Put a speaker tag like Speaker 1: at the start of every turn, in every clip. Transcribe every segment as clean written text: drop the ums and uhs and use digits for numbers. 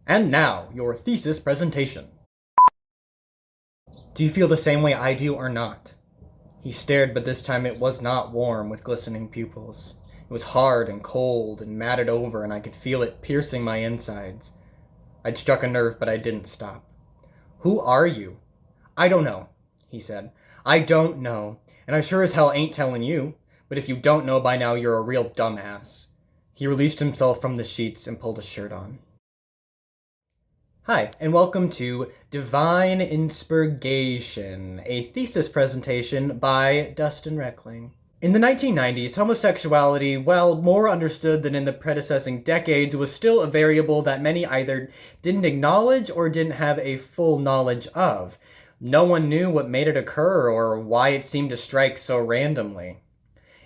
Speaker 1: And now, your thesis presentation. Do you feel the same way I do or not? He stared, but this time it was not warm with glistening pupils. It was hard and cold and matted over, and I could feel it piercing my insides. I'd struck a nerve, but I didn't stop. Who are you? I don't know, he said. I don't know, and I sure as hell ain't telling you. But if you don't know by now, you're a real dumbass. He released himself from the sheets and pulled his shirt on. Hi, and welcome to Divine Inspir-gay-tion, a thesis presentation by Dustin Reckling. In the 1990s, homosexuality, well, more understood than in the predecessing decades, was still a variable that many either didn't acknowledge or didn't have a full knowledge of. No one knew what made it occur or why it seemed to strike so randomly.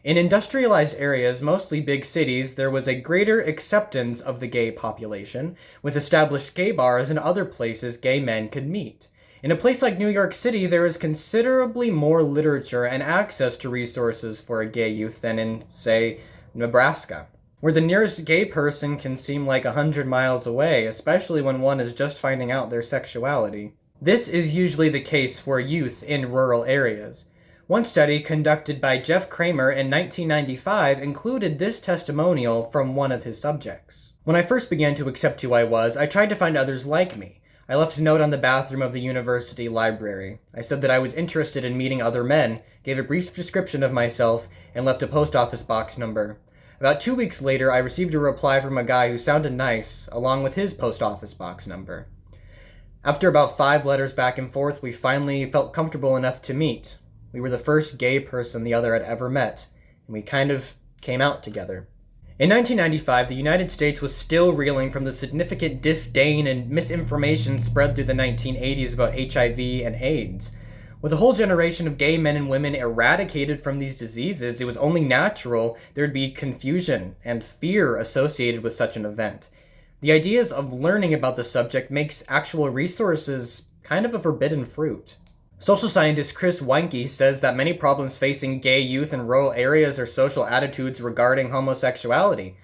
Speaker 1: In industrialized areas, mostly big cities, there was a greater acceptance of the gay population, with established gay bars and other places gay men could meet. In a place like New York City, there is considerably more literature and access to resources for a gay youth than in, say, Nebraska, where the nearest gay person can seem like 100 miles away, especially when one is just finding out their sexuality. This is usually the case for youth in rural areas. One study conducted by Jeff Kramer in 1995 included this testimonial from one of his subjects. When I first began to accept who I was, I tried to find others like me. I left a note on the bathroom of the university library. I said that I was interested in meeting other men, gave a brief description of myself, and left a post office box number. About 2 weeks later, I received a reply from a guy who sounded nice, along with his post office box number. After about 5 letters back and forth, we finally felt comfortable enough to meet. We were the first gay person the other had ever met, and we kind of came out together. In 1995, the United States was still reeling from the significant disdain and misinformation spread through the 1980s about HIV and AIDS. With a whole generation of gay men and women eradicated from these diseases, it was only natural there'd be confusion and fear associated with such an event. The ideas of learning about the subject makes actual resources kind of a forbidden fruit. Social scientist Chris Weinke says that many problems facing gay youth in rural areas are social attitudes regarding homosexuality.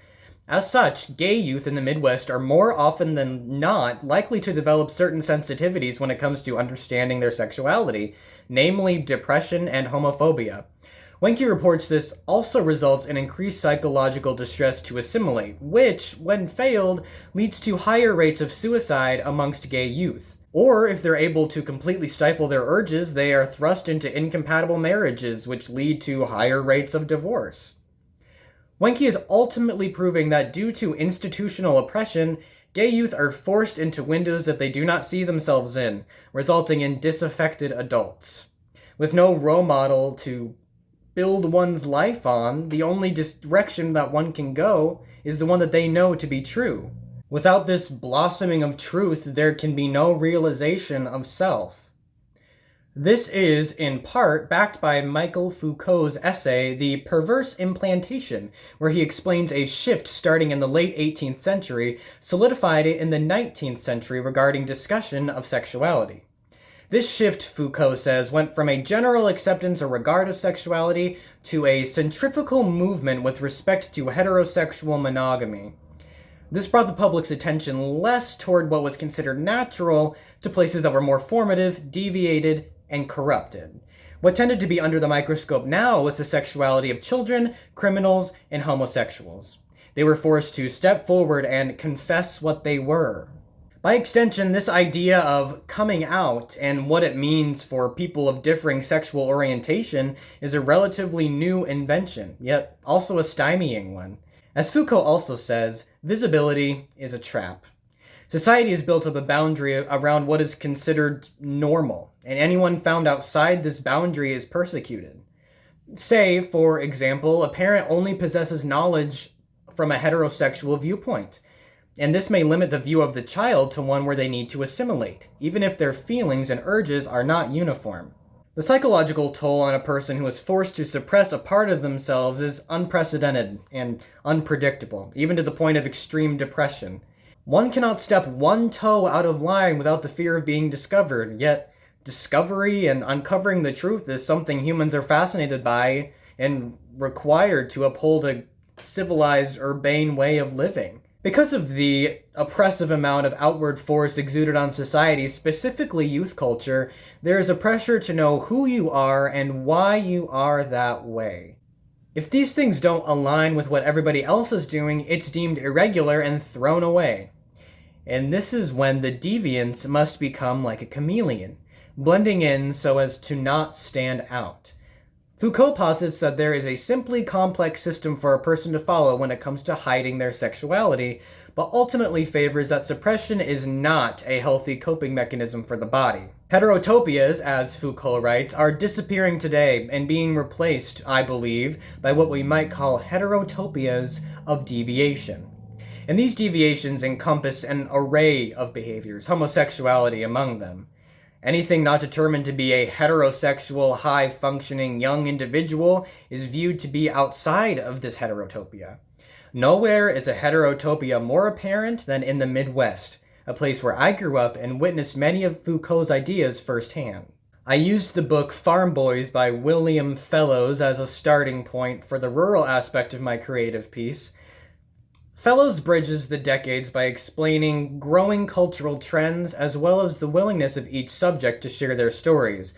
Speaker 1: As such, gay youth in the Midwest are more often than not likely to develop certain sensitivities when it comes to understanding their sexuality, namely depression and homophobia. Weinke reports this also results in increased psychological distress to assimilate, which, when failed, leads to higher rates of suicide amongst gay youth. Or, if they're able to completely stifle their urges, they are thrust into incompatible marriages, which lead to higher rates of divorce. Weinke is ultimately proving that due to institutional oppression, gay youth are forced into windows that they do not see themselves in, resulting in disaffected adults. With no role model to build one's life on, the only direction that one can go is the one that they know to be true. Without this blossoming of truth, there can be no realization of self. This is, in part, backed by Michel Foucault's essay, The Perverse Implantation, where he explains a shift starting in the late 18th century, solidified it in the 19th century regarding discussion of sexuality. This shift, Foucault says, went from a general acceptance or regard of sexuality to a centrifugal movement with respect to heterosexual monogamy. This brought the public's attention less toward what was considered natural to places that were more formative, deviated, and corrupted. What tended to be under the microscope now was the sexuality of children, criminals, and homosexuals. They were forced to step forward and confess what they were. By extension, this idea of coming out and what it means for people of differing sexual orientation is a relatively new invention, yet also a stymieing one. As Foucault also says, visibility is a trap. Society has built up a boundary around what is considered normal, and anyone found outside this boundary is persecuted. Say, for example, a parent only possesses knowledge from a heterosexual viewpoint, and this may limit the view of the child to one where they need to assimilate, even if their feelings and urges are not uniform. The psychological toll on a person who is forced to suppress a part of themselves is unprecedented and unpredictable, even to the point of extreme depression. One cannot step one toe out of line without the fear of being discovered, yet discovery and uncovering the truth is something humans are fascinated by and required to uphold a civilized, urbane way of living. Because of the oppressive amount of outward force exuded on society, specifically youth culture, there is a pressure to know who you are and why you are that way. If these things don't align with what everybody else is doing, it's deemed irregular and thrown away. And this is when the deviance must become like a chameleon, blending in so as to not stand out. Foucault posits that there is a simply complex system for a person to follow when it comes to hiding their sexuality, but ultimately favors that suppression is not a healthy coping mechanism for the body. Heterotopias, as Foucault writes, are disappearing today and being replaced, I believe, by what we might call heterotopias of deviation. And these deviations encompass an array of behaviors, homosexuality among them. Anything not determined to be a heterosexual, high-functioning young individual is viewed to be outside of this heterotopia. Nowhere is a heterotopia more apparent than in the Midwest, a place where I grew up and witnessed many of Foucault's ideas firsthand. I used the book Farm Boys by William Fellows as a starting point for the rural aspect of my creative piece. Fellows bridges the decades by explaining growing cultural trends as well as the willingness of each subject to share their stories.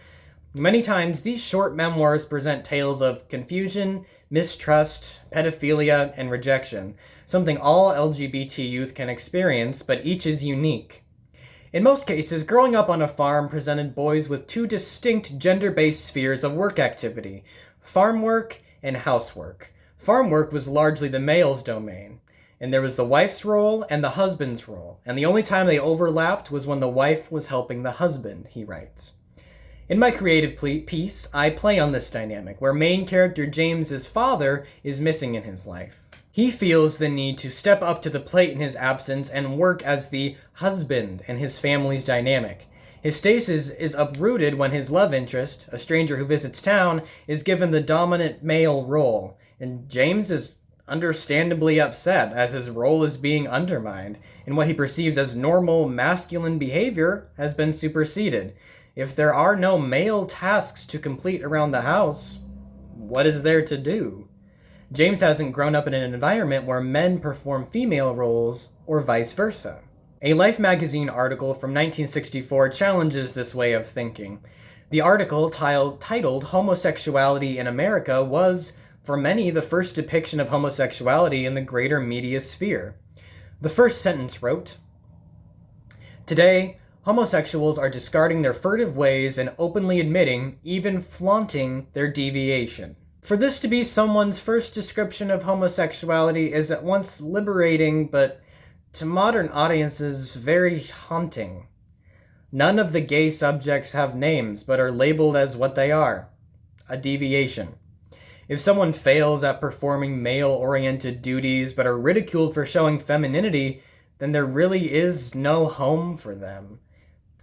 Speaker 1: Many times, these short memoirs present tales of confusion, mistrust, pedophilia, and rejection, something all LGBT youth can experience, but each is unique. In most cases, growing up on a farm presented boys with two distinct gender-based spheres of work activity: farm work and housework. Farm work was largely the male's domain, and there was the wife's role and the husband's role, and the only time they overlapped was when the wife was helping the husband, he writes. In my creative piece, I play on this dynamic, where main character James's father is missing in his life. He feels the need to step up to the plate in his absence and work as the husband in his family's dynamic. His stasis is uprooted when his love interest, a stranger who visits town, is given the dominant male role, and James is understandably upset as his role is being undermined, and what he perceives as normal masculine behavior has been superseded. If there are no male tasks to complete around the house, what is there to do? James hasn't grown up in an environment where men perform female roles, or vice versa. A Life magazine article from 1964 challenges this way of thinking. The article, titled "Homosexuality in America," was, for many, the first depiction of homosexuality in the greater media sphere. The first sentence wrote, "Today, homosexuals are discarding their furtive ways and openly admitting, even flaunting, their deviation." For this to be someone's first description of homosexuality is at once liberating, but to modern audiences, very haunting. None of the gay subjects have names, but are labeled as what they are: a deviation. If someone fails at performing male-oriented duties but are ridiculed for showing femininity, then there really is no home for them.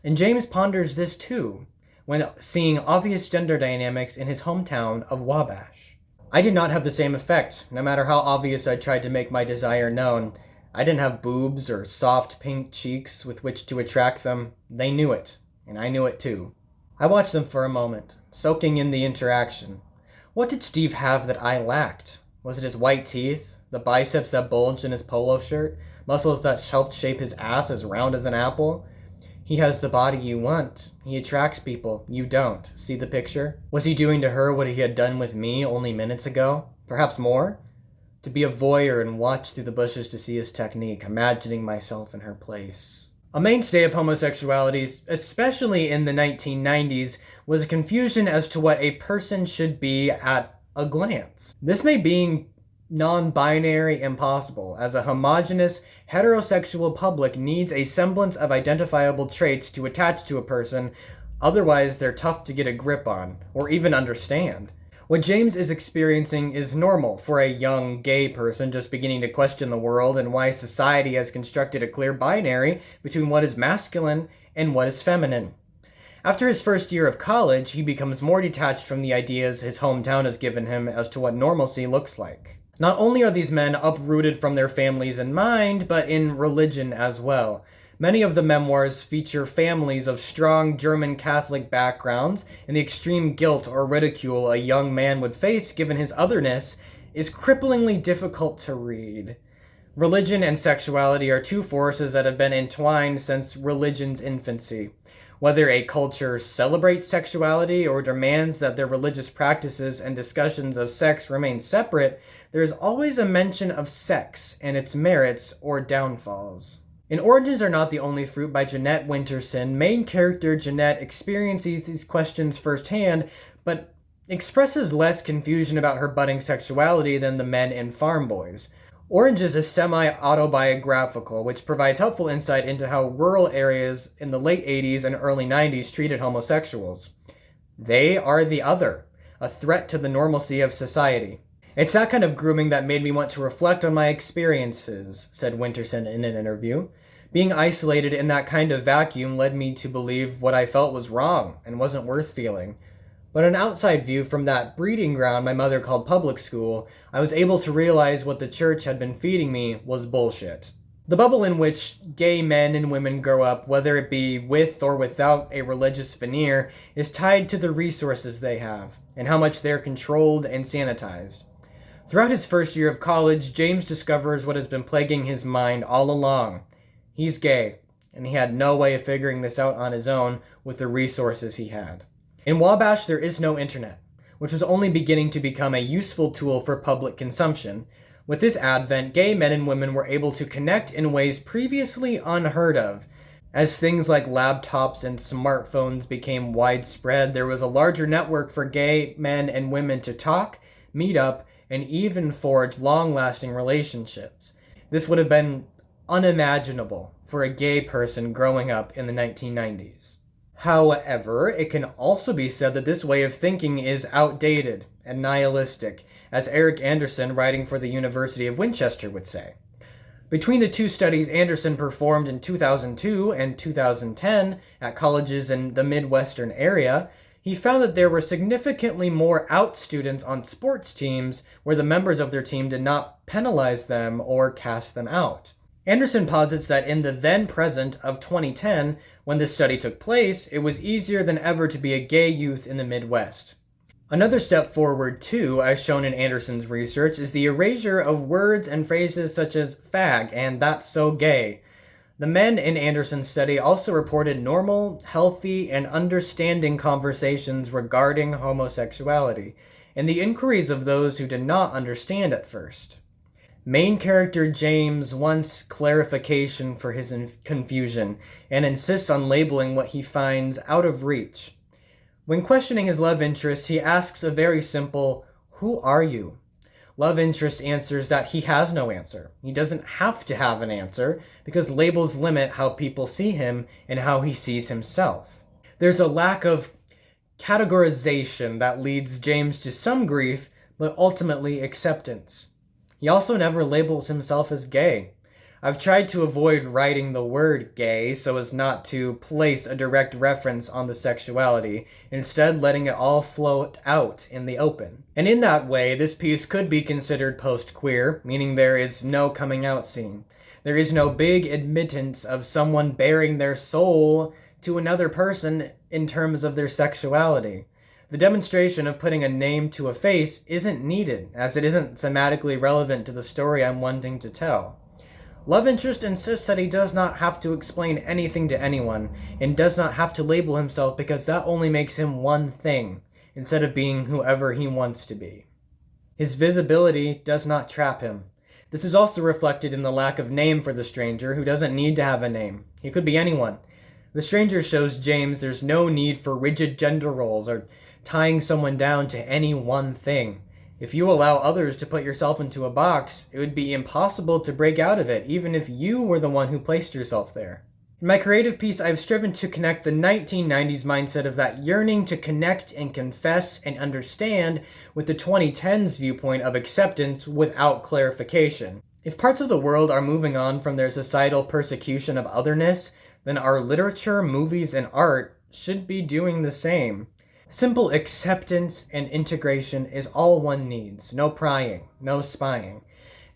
Speaker 1: And James ponders this too, when seeing obvious gender dynamics in his hometown of Wabash. I did not have the same effect, no matter how obvious I tried to make my desire known. I didn't have boobs or soft pink cheeks with which to attract them. They knew it, and I knew it too. I watched them for a moment, soaking in the interaction. What did Steve have that I lacked? Was it his white teeth, the biceps that bulged in his polo shirt, muscles that helped shape his ass as round as an apple? He has the body you want. He attracts people. You don't. See the picture? Was he doing to her what he had done with me only minutes ago? Perhaps more? To be a voyeur and watch through the bushes to see his technique, imagining myself in her place. A mainstay of homosexuality, especially in the 1990s, was a confusion as to what a person should be at a glance. This made being non-binary impossible, as a homogeneous, heterosexual public needs a semblance of identifiable traits to attach to a person, otherwise they're tough to get a grip on, or even understand. What James is experiencing is normal for a young gay person just beginning to question the world and why society has constructed a clear binary between what is masculine and what is feminine. After his first year of college, he becomes more detached from the ideas his hometown has given him as to what normalcy looks like. Not only are these men uprooted from their families in mind, but in religion as well. Many of the memoirs feature families of strong German Catholic backgrounds, and the extreme guilt or ridicule a young man would face given his otherness is cripplingly difficult to read. Religion and sexuality are two forces that have been entwined since religion's infancy. Whether a culture celebrates sexuality or demands that their religious practices and discussions of sex remain separate, there is always a mention of sex and its merits or downfalls. In Oranges Are Not the Only Fruit by Jeanette Winterson, main character Jeanette experiences these questions firsthand, but expresses less confusion about her budding sexuality than the men in Farm Boys. Oranges is semi-autobiographical, which provides helpful insight into how rural areas in the late 80s and early 90s treated homosexuals. They are the other, a threat to the normalcy of society. It's that kind of grooming that made me want to reflect on my experiences, said Winterson in an interview. Being isolated in that kind of vacuum led me to believe what I felt was wrong and wasn't worth feeling. But an outside view from that breeding ground my mother called public school, I was able to realize what the church had been feeding me was bullshit. The bubble in which gay men and women grow up, whether it be with or without a religious veneer, is tied to the resources they have, and how much they're controlled and sanitized. Throughout his first year of college, James discovers what has been plaguing his mind all along. He's gay, and he had no way of figuring this out on his own with the resources he had. In Wabash, there is no internet, which was only beginning to become a useful tool for public consumption. With this advent, gay men and women were able to connect in ways previously unheard of. As things like laptops and smartphones became widespread, there was a larger network for gay men and women to talk, meet up, and even forge long-lasting relationships. This would have been unimaginable for a gay person growing up in the 1990s. However, it can also be said that this way of thinking is outdated and nihilistic, as Eric Anderson, writing for the University of Winchester, would say. Between the two studies Anderson performed in 2002 and 2010 at colleges in the Midwestern area, he found that there were significantly more out students on sports teams where the members of their team did not penalize them or cast them out. Anderson posits that in the then present of 2010, when this study took place, it was easier than ever to be a gay youth in the Midwest. Another step forward, too, as shown in Anderson's research, is the erasure of words and phrases such as fag and that's so gay. The men in Anderson's study also reported normal, healthy, and understanding conversations regarding homosexuality, and the inquiries of those who did not understand at first. Main character James wants clarification for his confusion and insists on labeling what he finds out of reach. When questioning his love interest, he asks a very simple, "Who are you?" Love interest answers that he has no answer. He doesn't have to have an answer because labels limit how people see him and how he sees himself. There's a lack of categorization that leads James to some grief, but ultimately acceptance. He also never labels himself as gay. I've tried to avoid writing the word gay so as not to place a direct reference on the sexuality, instead letting it all float out in the open. And in that way, this piece could be considered post-queer, meaning there is no coming out scene. There is no big admittance of someone bearing their soul to another person in terms of their sexuality. The demonstration of putting a name to a face isn't needed, as it isn't thematically relevant to the story I'm wanting to tell. Love interest insists that he does not have to explain anything to anyone, and does not have to label himself because that only makes him one thing, instead of being whoever he wants to be. His visibility does not trap him. This is also reflected in the lack of name for the stranger, who doesn't need to have a name. He could be anyone. The stranger shows James there's no need for rigid gender roles or tying someone down to any one thing. If you allow others to put yourself into a box, it would be impossible to break out of it, even if you were the one who placed yourself there. In my creative piece, I've striven to connect the 1990s mindset of that yearning to connect and confess and understand with the 2010s viewpoint of acceptance without clarification. If parts of the world are moving on from their societal persecution of otherness, then our literature, movies, and art should be doing the same. Simple acceptance and integration is all one needs. No prying, no spying.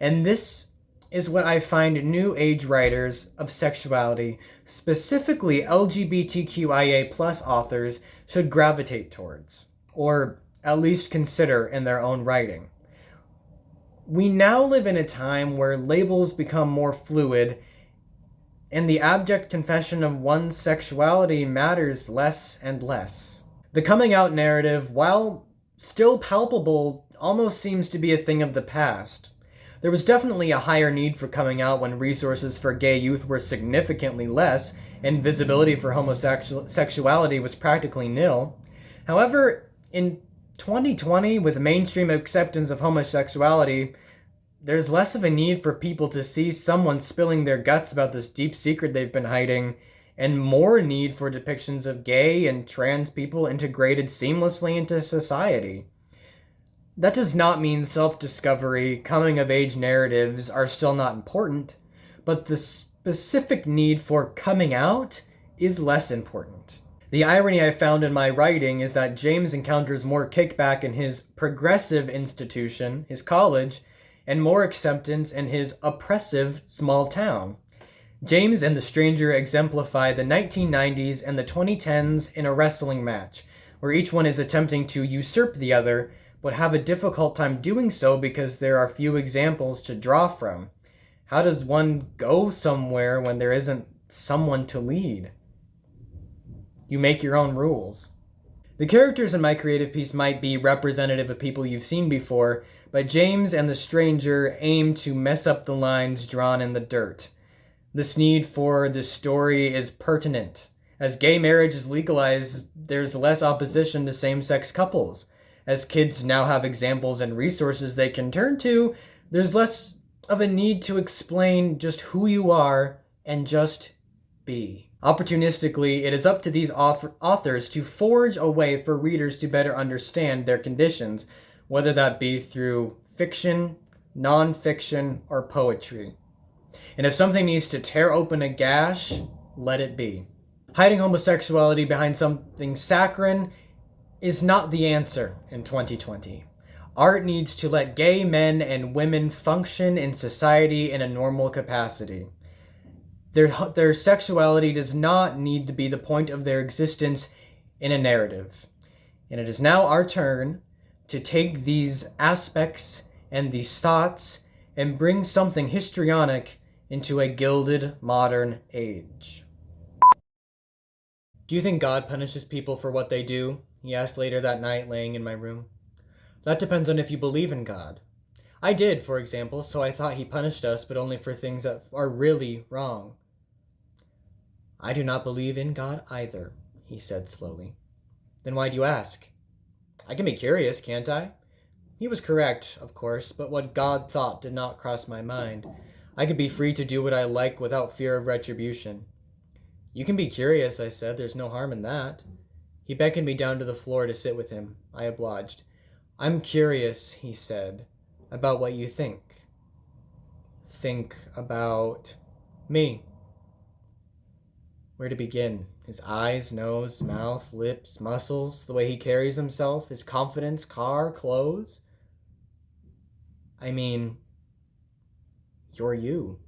Speaker 1: And this is what I find new age writers of sexuality, specifically LGBTQIA+ authors, should gravitate towards, or at least consider in their own writing. We now live in a time where labels become more fluid and the abject confession of one's sexuality matters less and less. The coming out narrative, while still palpable, almost seems to be a thing of the past. There was definitely a higher need for coming out when resources for gay youth were significantly less and visibility for homosexuality was practically nil. However, in 2020, with mainstream acceptance of homosexuality, there's less of a need for people to see someone spilling their guts about this deep secret they've been hiding, and more need for depictions of gay and trans people integrated seamlessly into society. That does not mean self-discovery, coming-of-age narratives are still not important, but the specific need for coming out is less important. The irony I found in my writing is that James encounters more kickback in his progressive institution, his college, and more acceptance in his oppressive small town. James and the stranger exemplify the 1990s and the 2010s in a wrestling match, where each one is attempting to usurp the other, but have a difficult time doing so because there are few examples to draw from. How does one go somewhere when there isn't someone to lead? You make your own rules. The characters in my creative piece might be representative of people you've seen before, but James and the stranger aim to mess up the lines drawn in the dirt. This need for this story is pertinent. As gay marriage is legalized, there's less opposition to same-sex couples. As kids now have examples and resources they can turn to, there's less of a need to explain just who you are and just be. Opportunistically, it is up to these authors to forge a way for readers to better understand their conditions, whether that be through fiction, non-fiction, or poetry. And if something needs to tear open a gash, let it be. Hiding homosexuality behind something saccharine is not the answer in 2020. Art needs to let gay men and women function in society in a normal capacity. Their sexuality does not need to be the point of their existence in a narrative. And it is now our turn to take these aspects and these thoughts and bring something histrionic into a gilded modern age. Do you think God punishes people for what they do? He asked later that night, laying in my room. That depends on if you believe in God. I did, for example, so I thought he punished us, but only for things that are really wrong. I do not believe in God either, he said slowly. Then why do you ask? I can be curious, can't I? He was correct, of course, but what God thought did not cross my mind. I could be free to do what I like without fear of retribution. You can be curious, I said. There's no harm in that. He beckoned me down to the floor to sit with him. I obliged. I'm curious, he said, about what you think. Think about me. Where to begin? His eyes, nose, mouth, lips, muscles, the way he carries himself, his confidence, car, clothes. I mean, you're you.